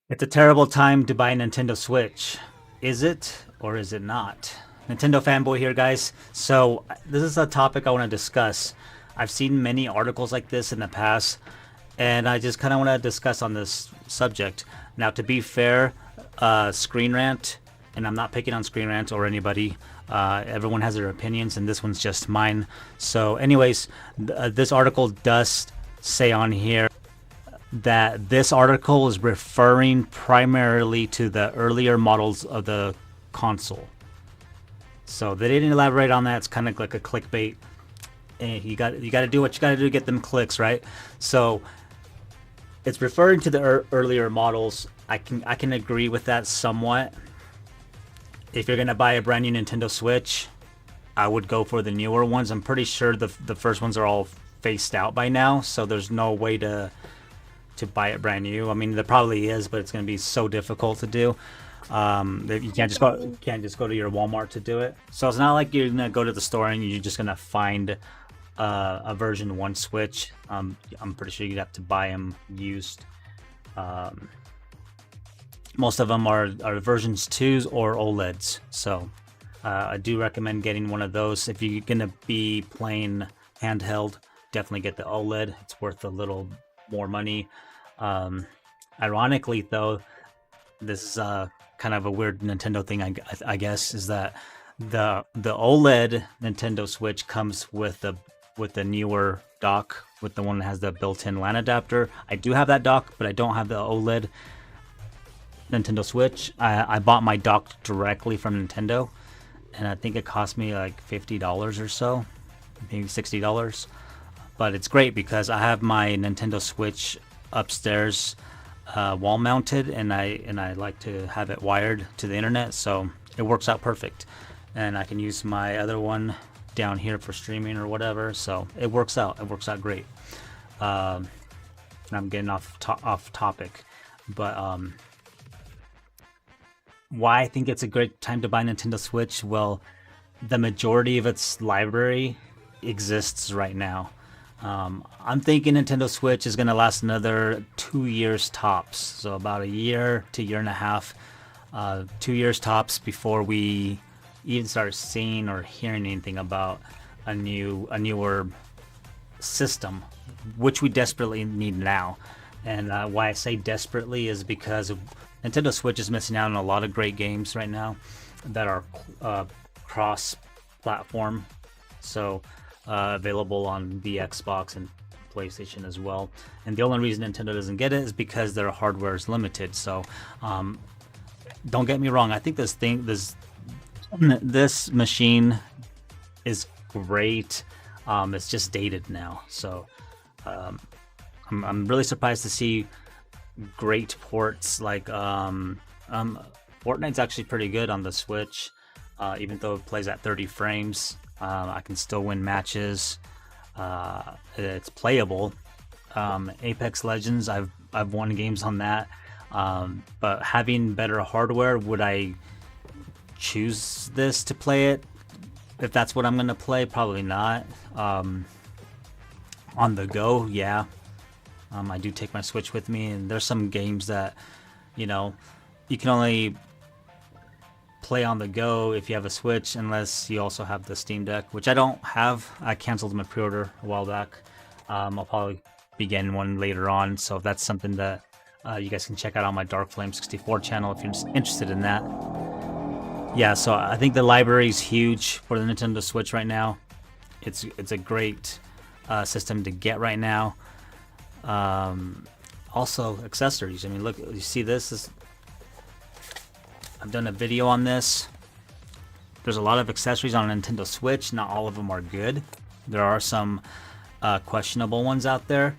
It's a terrible time to buy a Nintendo Switch. Is it or is it not? Nintendo fanboy here, guys. So, this is a topic I want to discuss. I've seen many articles like this in the past, and I just kind of want to discuss on this subject. Now, to be fair, Screen Rant, and I'm not picking on Screen Rant or anybody. Everyone has their opinions, and this one's just mine. So, anyways, this article does say on here that this article is referring primarily to the earlier models of the console. So they didn't elaborate on that. It's kind of like a clickbait. And you got to do what you got to do to get them clicks, right? So it's referring to the earlier models. I can agree with that somewhat. If you're gonna buy a brand new Nintendo Switch, I would go for the newer ones. I'm pretty sure the first ones are all phased out by now, so there's no way to buy it brand new. I mean, there probably is, but it's going to be so difficult to do. You can't just go to your Walmart to do it. So it's not like you're gonna go to the store and you're just gonna find a version one Switch. I'm pretty sure you'd have to buy them used. Um, Most of them are versions twos or OLEDs. So I do recommend getting one of those if you're gonna be playing handheld. Definitely get the OLED. It's worth a little more money. Um, Ironically, though, this is kind of a weird Nintendo thing, I guess, is that the OLED Nintendo Switch comes with the newer dock, with the one that has the built-in LAN adapter. I do have that dock, but I don't have the OLED Nintendo Switch. I bought my dock directly from Nintendo, and I think it cost me like $50 or so, maybe $60. But it's great because I have my Nintendo Switch upstairs, wall mounted, and I like to have it wired to the internet, so it works out perfect. And I can use my other one down here for streaming or whatever. So it works out. It works out great. Um, I'm getting off topic, but why I think it's a great time to buy Nintendo Switch? Well, the majority of its library exists right now. I'm thinking Nintendo Switch is going to last another 2 years tops, so about a year to year and a half, 2 years tops before we even start seeing or hearing anything about a newer system, which we desperately need now. And why I say desperately is because Nintendo Switch is missing out on a lot of great games right now that are cross-platform. So available on the Xbox and PlayStation as well. And the only reason Nintendo doesn't get it is because their hardware is limited. So don't get me wrong. I think this machine is great. It's just dated now. So I'm really surprised to see great ports like Fortnite's actually pretty good on the Switch, even though it plays at 30 frames. I can still win matches. It's playable. Apex Legends, I've won games on that. But having better hardware, would I choose this to play it? If that's what I'm gonna play, probably not. On the go, yeah. I do take my Switch with me, and there's some games that, you know, you can only play on the go if you have a Switch, unless you also have the Steam Deck, which I don't have. I canceled my pre-order a while back. I'll probably be getting one later on, so if that's something that you guys can check out on my Dark Flame 64 channel if you're interested in that. Yeah, so I think the library is huge for the Nintendo Switch right now. It's a great system to get right now. Also accessories. I mean, look, you see this. I've done a video on this. There's a lot of accessories on a Nintendo Switch. Not all of them are good. There are some questionable ones out there,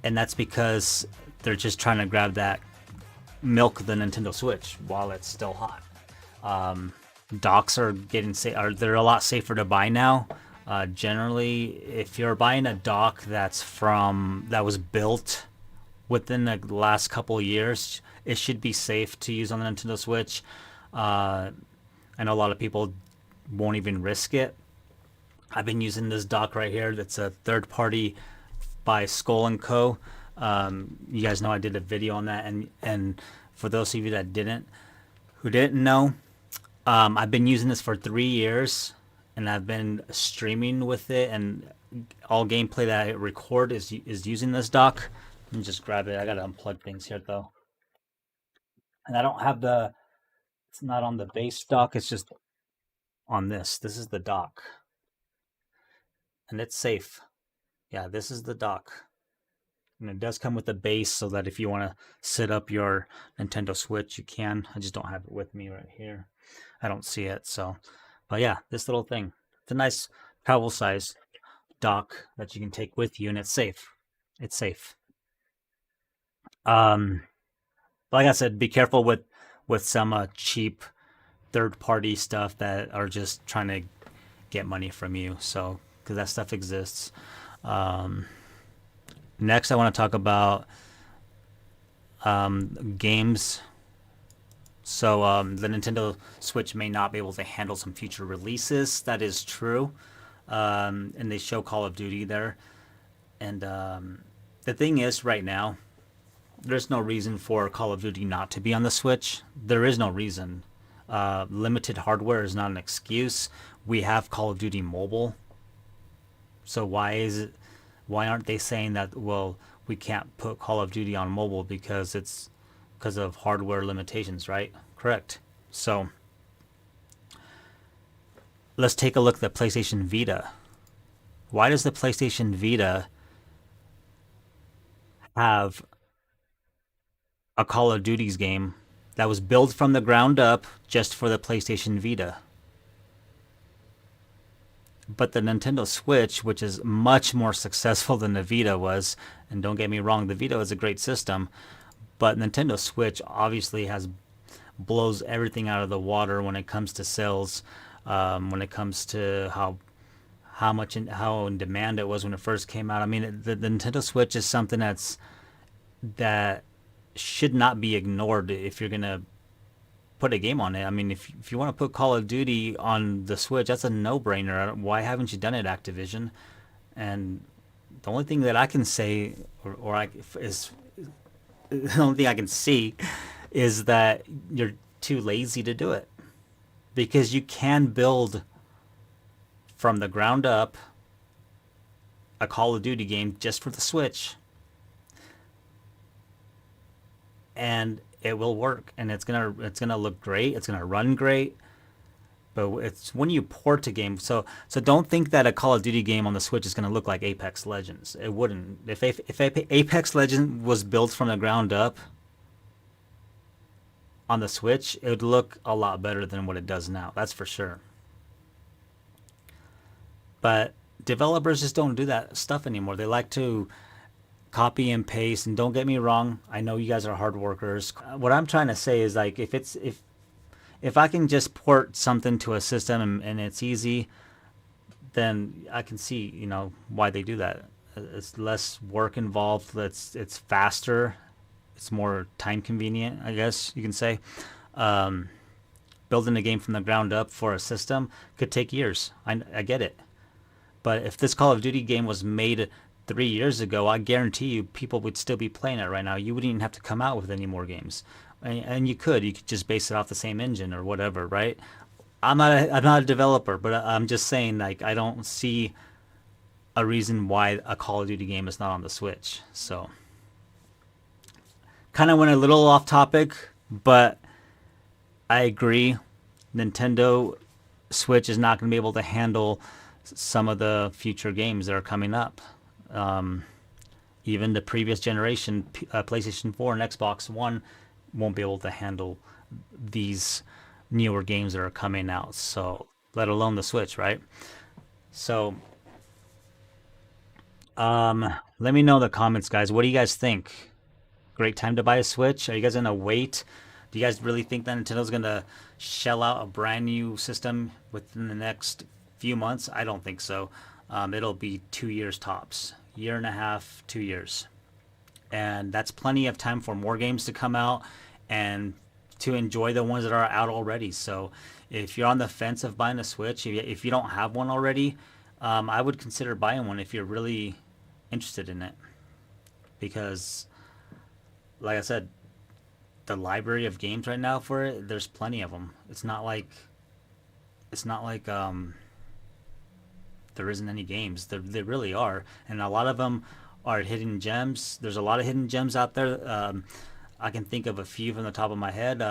and that's because they're just trying to grab that milk the Nintendo Switch while it's still hot. Docks are they're a lot safer to buy now. Generally, if you're buying a dock that was built within the last couple of years, it should be safe to use on the Nintendo Switch. I know a lot of people won't even risk it. I've been using this dock right here. That's a third party by Skull and Co. You guys know I did a video on that, and for those of you that who didn't know, I've been using this for 3 years, and I've been streaming with it, and all gameplay that I record is using this dock. Let me just grab it. I gotta unplug things here though, and I don't have the. It's not on the base dock. It's just on this. This is the dock, and it's safe. Yeah, this is the dock. And it does come with a base so that if you want to set up your Nintendo Switch, you can. I just don't have it with me right here. I don't see it. So, but yeah, this little thing. It's a nice travel size dock that you can take with you, and it's safe. It's safe. Um, like I said, be careful with some cheap third party stuff that are just trying to get money from you. So, because that stuff exists. Um, Next, I want to talk about games. So the Nintendo Switch may not be able to handle some future releases. That is true. And they show Call of Duty there. And the thing is, right now, there's no reason for Call of Duty not to be on the Switch. There is no reason. Limited hardware is not an excuse. We have Call of Duty Mobile. So why aren't they saying that, well, we can't put Call of Duty on mobile because of hardware limitations, right? Correct. So let's take a look at the PlayStation Vita. Why does the PlayStation Vita have a Call of Duty's game that was built from the ground up just for the PlayStation Vita? But the Nintendo Switch, which is much more successful than the Vita was, and don't get me wrong, the Vita is a great system, but Nintendo Switch obviously has blows everything out of the water when it comes to sales, when it comes to how in demand it was when it first came out. I mean, the Nintendo Switch is something that should not be ignored if you're gonna put a game on it. I mean, if you want to put Call of Duty on the Switch, that's a no-brainer. Why haven't you done it, Activision? And the only thing that I can say, or I is the only thing I can see, is that you're too lazy to do it because you can build from the ground up a Call of Duty game just for the Switch, and it will work, and it's gonna look great. It's gonna run great. But it's when you port a game. So don't think that a Call of Duty game on the Switch is gonna look like Apex Legends. It wouldn't. If Apex Legends was built from the ground up on the Switch, it would look a lot better than what it does now. That's for sure. But developers just don't do that stuff anymore. They like to copy and paste. And don't get me wrong, I know you guys are hard workers. What I'm trying to say is, like, if I can just port something to a system and it's easy, then I can see, why they do that. It's less work involved. It's faster. It's more time convenient, I guess you can say. Um, Building a game from the ground up for a system could take years. I get it. But if this Call of Duty game was made 3 years ago, I guarantee you people would still be playing it right now. You wouldn't even have to come out with any more games, and you could just base it off the same engine or whatever, right? I'm not a developer, but I'm just saying, like, I don't see a reason why a Call of Duty game is not on the Switch. So kind of went a little off topic, but I agree. Nintendo Switch is not going to be able to handle some of the future games that are coming up. Um, Even the previous generation, PlayStation 4 and Xbox One, won't be able to handle these newer games that are coming out. So, let alone the Switch, right? So, let me know in the comments, guys. What do you guys think? Great time to buy a Switch? Are you guys gonna wait? Do you guys really think that Nintendo's gonna shell out a brand new system within the next few months? I don't think so. It'll be 2 years tops, year and a half, 2 years, and that's plenty of time for more games to come out and to enjoy the ones that are out already. So, if you're on the fence of buying a Switch, if you don't have one already, I would consider buying one if you're really interested in it. because, like I said, the library of games right now for it, there's plenty of them. It's not like there isn't any games. There really are, and a lot of them are hidden gems. There's a lot of hidden gems out there. I can think of a few from the top of my head.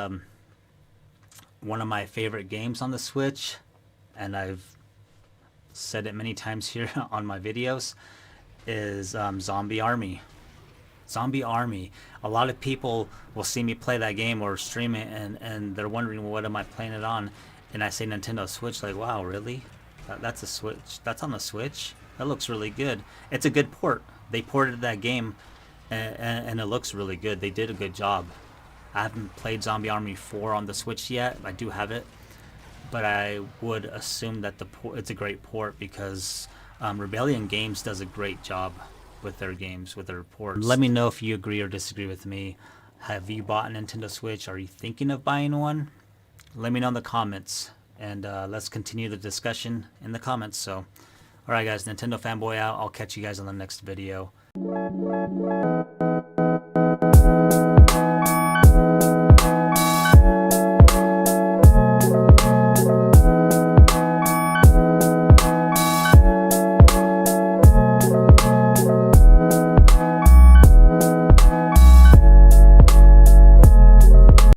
One of my favorite games on the Switch, and I've said it many times here on my videos, is Zombie Army. Zombie Army. A lot of people will see me play that game or stream it, and they're wondering, well, what am I playing it on? And I say Nintendo Switch, like, wow, really? That's a Switch. That's on the Switch. That looks really good. It's a good port. They ported that game, and it looks really good. They did a good job. I haven't played Zombie Army 4 on the Switch yet. I do have it, but I would assume that it's a great port because Rebellion Games does a great job with their games, with their ports. Let me know if you agree or disagree with me. Have you bought a Nintendo Switch? Are you thinking of buying one? Let me know in the comments, and let's continue the discussion in the comments. So, alright guys, Nintendo Fanboy out. I'll catch you guys on the next video.